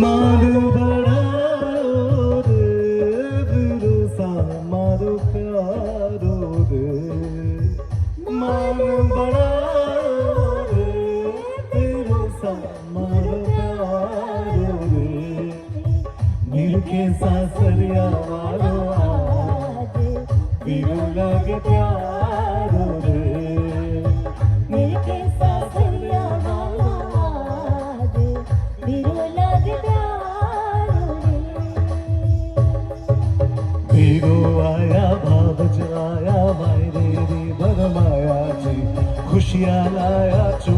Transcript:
मारो बड़ाओ रे भरोसा मारो प्यारो रे मारो बड़ाओ रे भरोसा मारो प्यारो रे मिलके सासरिया वालो आज बिरु लगे प्यारो रे मिलके सासरिया वालो आज बिरु लगे प्यारो रे बिरु आया भावज आया भाई रे बरमाया जी खुशियाँ लाया चू